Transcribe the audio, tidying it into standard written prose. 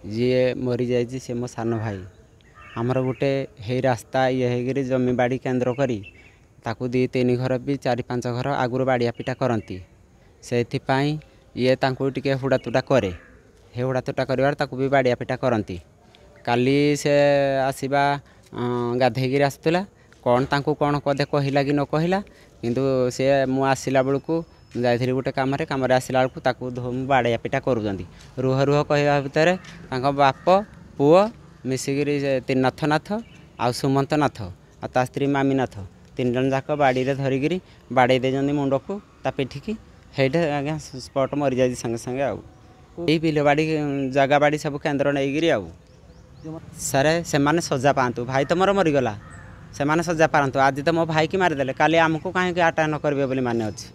जी मरी जाइए सी मो सान भाई आमर गोटे हे रास्ता ये होगी जमी बाड़ी केन्द्र करी ताकू 2-3 घर भी 4-5 घर आगुरी बाड़िया पिटा करती से ये टे हुड़ातुटा करे हे हुड़ातुटा कर भी बाड़िया पिटा करती काली से आसवा गाधेगी आसला कौन तांको कौन कदे कहला कि न कहला किंतु से मु आसला बेलू जाइली गोटे कम आसला बेलू बाड़िया पिटा कर रुह रुह कह भितर बाप पुओ मिसिकी नाथ नाथ आ सुमंत नाथ आ स्त्री मामी नाथ 3 जन जाक बाड़ी धरिकी बाड़े दे मुंड को ता पिठिकी हेटे आज्ञा स्पट मरी जाए संगे संगे आई बिल बाड़ी जगह बाड़ी सब केन्द्र नहीं आउ सारे से माने सजा पातु भाई तो मोर मरीगला से माने सजा पारतु आज तो मो भाई की मारिदेले काली आमको कहीं आटा न करेंगे माने अच्छे।